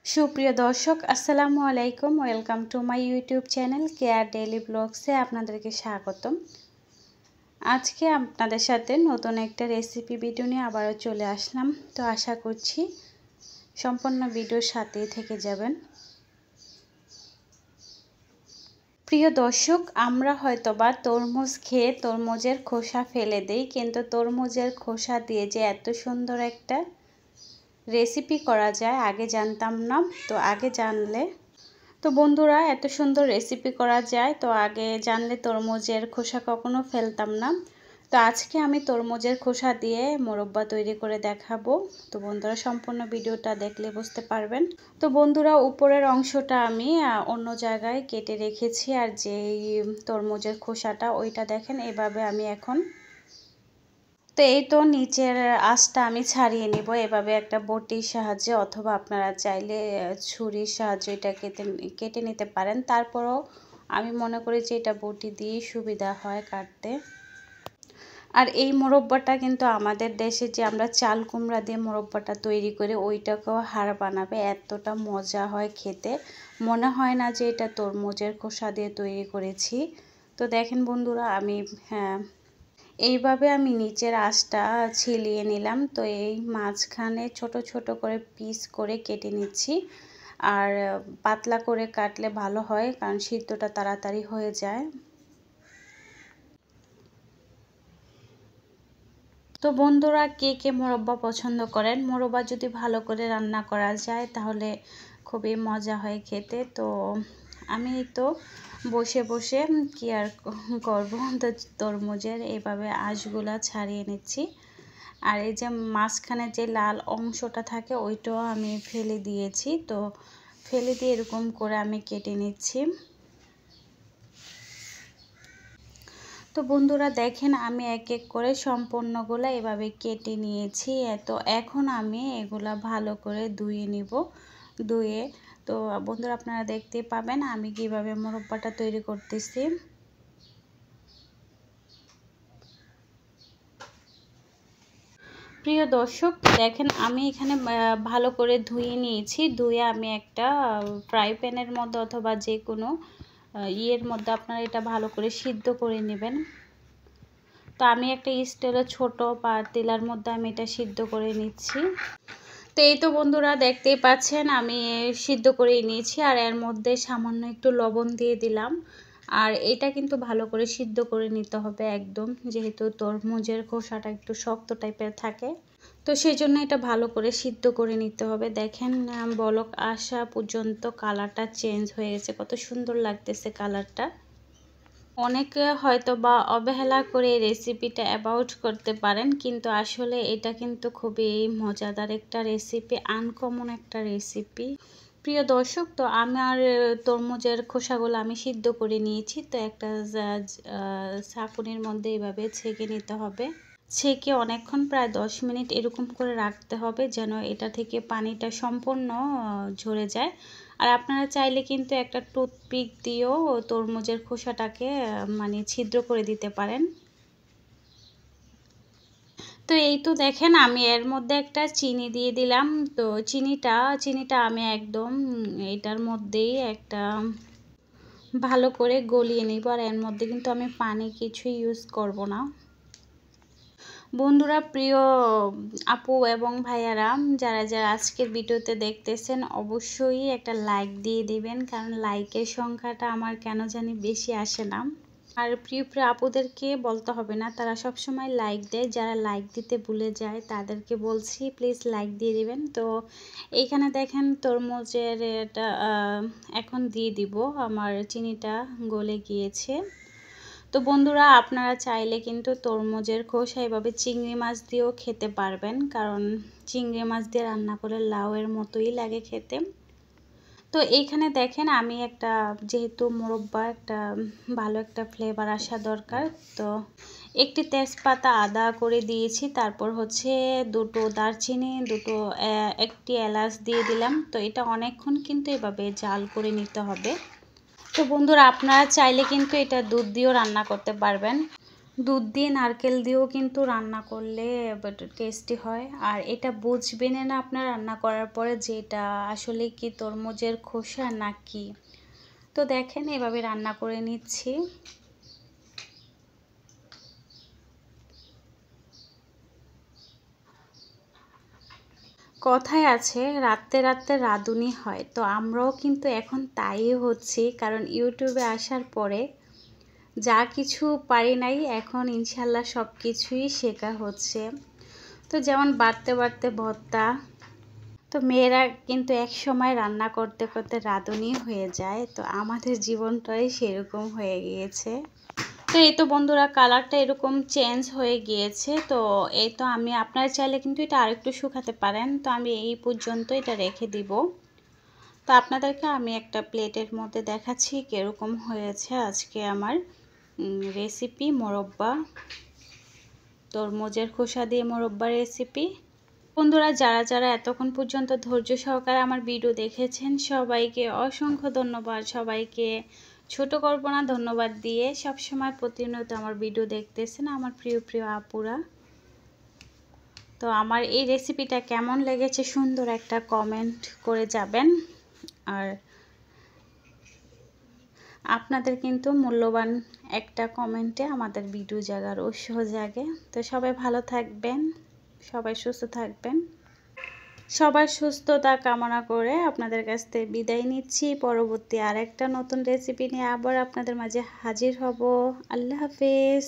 সুপ্রিয় দর্শক আসসালামু আলাইকুম। Welcome to my YouTube channel care daily ব্লগসে আপনাদেরকে স্বাগতম। আজকে আপনাদের সাথে নতুন একটা রেসিপি ভিডিও নিয়ে আবারও চলে আসলাম। তো আশা করছি সম্পূর্ণ ভিডিওর সাথেই থেকে যাবেন। প্রিয় দর্শক, আমরা হয়তোবা তরমুজ খেয়ে তরমুজের খোসা ফেলে দিই, কিন্তু তরমুজের খোসা দিয়ে যে এত সুন্দর একটা রেসিপি করা যায় আগে জানতাম না। তো আগে জানলে তো বন্ধুরা, এত সুন্দর রেসিপি করা যায় তো আগে জানলে তরমুজের খোসা কখনো ফেলতাম না। তো আজকে আমি তরমুজের খোসা দিয়ে মোরব্বা তৈরি করে দেখাবো। তো বন্ধুরা, সম্পূর্ণ ভিডিওটা দেখলে বুঝতে পারবেন। তো বন্ধুরা, উপরের অংশটা আমি অন্য জায়গায় কেটে রেখেছি, আর যেই তরমুজের খোসাটা ওইটা দেখেন এভাবে আমি এখন তো এই তো নিচের আঁশটা আমি ছাড়িয়ে নিব এভাবে একটা বটির সাহায্যে, অথবা আপনারা চাইলে ছুরির সাহায্যে এটা কেটে নিতে পারেন। তারপরও আমি মনে করি যে এটা বটি দিয়ে সুবিধা হয় কাটতে। আর এই মোরব্বাটা কিন্তু আমাদের দেশে যে আমরা চাল কুমড়া দিয়ে মোরব্বাটা তৈরি করি ওইটাকেও হার বানাবে, এতটা মজা হয় খেতে। মনে হয় না যে এটা তরমুজের খোসা দিয়ে তৈরি করেছি। তো দেখেন বন্ধুরা, আমি এইভাবে আমি নিচের আঁশটা ছিলিয়ে নিলাম। তো এই মাঝখানে ছোট ছোট করে পিস করে কেটে নিচ্ছি। আর পাতলা করে কাটলে ভালো হয়, কারণ সিদ্ধটা তাড়াতাড়ি হয়ে যায়। তো বন্ধুরা, কে কে মোরব্বা পছন্দ করেন? মোরব্বা যদি ভালো করে রান্না করা যায় তাহলে খুবই মজা হয় খেতে। তো আমি তো বসে বসে কি আর করব, তো তরমুজের এইভাবে আঁশগুলা ছাড়িয়ে নিচ্ছি। আর এই যে মাঝখানে যে লাল অংশটা থাকে ওইটাও আমি ফেলে দিয়েছি। তো ফেলে দিয়ে এরকম করে আমি কেটে নিচ্ছি। তো বন্ধুরা দেখেন, আমি এক এক করে সম্পূর্ণগুলো এভাবে কেটে নিয়েছি। তো এখন আমি এগুলা ভালো করে ধুয়ে নিব। ধুয়ে তো বন্ধুরা, আপনারা দেখতে পাবেন আমি কিভাবে মোরব্বাটা তৈরি করতেছি। প্রিয় দর্শক দেখেন, আমি এখানে ভালো করে ধুয়ে নিয়েছি। ধুয়ে আমি একটা ফ্রাই প্যানের মধ্যে অথবা যে কোনো ইয়ের মধ্যে আপনারা এটা ভালো করে সিদ্ধ করে নেবেন। তো আমি একটা স্টিলের ছোট পাতিলার মধ্যে আমি এটা সিদ্ধ করে নিচ্ছি। তো এই তো বন্ধুরা, দেখতেই পাচ্ছেন আমি সিদ্ধ করে নিয়েছি, আর এর মধ্যে সামান্য একটু লবণ দিয়ে দিলাম। আর এটা কিন্তু ভালো করে সিদ্ধ করে নিতে হবে একদম, যেহেতু তরমুজের খোসাটা একটু শক্ত টাইপের থাকে। তো সেই জন্য এটা ভালো করে সিদ্ধ করে নিতে হবে। দেখেন বলক আসা পর্যন্ত কালারটা চেঞ্জ হয়ে গেছে, কত সুন্দর লাগতেছে কালারটা। অনেকে হয়তো বা অবহেলা করে এই রেসিপিটা অ্যাভয়েড করতে পারেন, কিন্তু আসলে এটা কিন্তু খুবই মজাদার একটা রেসিপি, আনকমন একটা রেসিপি। প্রিয় দর্শক, তো আমার তরমুজের খোসাগুলো আমি সিদ্ধ করে নিয়েছি। তো একটা ছাঁকুনির মধ্যে এইভাবে ছেঁকে নিতে হবে। ছেঁকে অনেকক্ষণ, প্রায় 10 মিনিট এরকম করে রাখতে হবে, যেন এটা থেকে পানিটা সম্পূর্ণ ঝরে যায়। আর আপনারা চাইলে কিন্তু একটা টুথপিক দিয়েও তরমুজের খোসাটাকে মানে ছিদ্র করে দিতে পারেন। তো এই তো দেখেন, আমি এর মধ্যে একটা চিনি দিয়ে দিলাম। তো চিনিটা আমি একদম এটার মধ্যেই একটা ভালো করে গলিয়ে নিব। আর এর মধ্যে কিন্তু আমি পানি কিছুই ইউজ করব না। বন্ধুরা, প্রিয় আপু এবং ভাইয়ারা, যারা যারা আজকের ভিডিওতে দেখতেছেন অবশ্যই একটা লাইক দিয়ে দিবেন, কারণ লাইকের সংখ্যাটা আমার কেন জানি বেশি আসে না। আর প্রিয় প্রিয় আপুদেরকে বলতে হবে না, তারা সব সময় লাইক দেয়। যারা লাইক দিতে ভুলে যায় তাদেরকে বলছি প্লিজ লাইক দিয়ে দিবেন। তো এইখানে দেখেন তরমুজের এটা এখন দিয়ে দিব, আমার চিনিটা গলে গিয়েছে। তো বন্ধুরা, আপনারা চাইলে কিন্তু তরমুজের খোসা এভাবে চিংড়ি মাছ দিয়েও খেতে পারবেন, কারণ চিংড়ি মাছ দিয়ে রান্না করে লাউয়ের মতোই লাগে খেতে। তো এইখানে দেখেন আমি একটা, যেহেতু মোরব্বা একটা ভালো একটা ফ্লেভার আসা দরকার, তো একটি তেজপাতা আদা করে দিয়েছি। তারপর হচ্ছে দুটো দারচিনি, একটি এলাচ দিয়ে দিলাম। তো এটা অনেকক্ষণ কিন্তু এভাবে জাল করে নিতে হবে। তো বন্ধুরা, আপনারা চাইলে কিন্তু এটা দুধ দিয়েও রান্না করতে পারবেন। দুধ দিয়ে নারকেল দিয়েও কিন্তু রান্না করলে টেস্টি হয়। আর এটা বুঝবেন না আপনার রান্না করার পরে যে এটা আসলে কি তরমুজের খোসা নাকি। তো দেখেন এভাবে রান্না করে নিচ্ছি। কথায় আছে রাতে রাতে রাঁধুনি হয়, তো আমরাও কিন্তু এখন তাই হচ্ছি, কারণ ইউটিউবে আসার পরে যা কিছু পারি নাই এখন ইনশাল্লাহ সব কিছুই শেখা হচ্ছে। তো যেমন বাড়তে বাড়তে ভর্তা, তো মেয়েরা কিন্তু এক সময় রান্না করতে করতে রাঁধুনি হয়ে যায়, তো আমাদের জীবনটাই সেরকম হয়ে গিয়েছে। তো এই তো বন্ধুরা কালারটা এরকম চেঞ্জ হয়ে গিয়েছে। তো এই তো আমি আপনারা চাইলে কিন্তু এটা আরেকটু শুকাতে পারেন, তো আমি এই পর্যন্ত এটা রেখে দিব। তো আপনাদেরকে আমি একটা প্লেটের মধ্যে দেখাচ্ছি কীরকম হয়েছে আজকে আমার রেসিপি মোরব্বা, তরমুজের খোসা দিয়ে মোরব্বা রেসিপি। বন্ধুরা যারা যারা এতক্ষণ পর্যন্ত ধৈর্য সহকারে আমার ভিডিও দেখেছেন সবাইকে অসংখ্য ধন্যবাদ। সবাইকে ছোট করব না ধন্যবাদ দিয়ে, সবসময় প্রতিনিয়ত আমার ভিডিও দেখতেছেন আমার প্রিয় প্রিয় আপুরা। তো আমার এই রেসিপিটা কেমন লেগেছে সুন্দর একটা কমেন্ট করে যাবেন। আর আপনাদের কিন্তু মূল্যবান একটা কমেন্টে আমাদের ভিডিও জাগার উৎসাহ জাগে। তো সবাই ভালো থাকবেন, সবাই সুস্থ থাকবেন। সবার সুস্থতা কামনা করে আপনাদের কাছ থেকে বিদায় নিচ্ছি। পরবর্তী আরেকটা নতুন রেসিপি নিয়ে আবার আপনাদের মাঝে হাজির হব। আল্লাহ হাফেজ।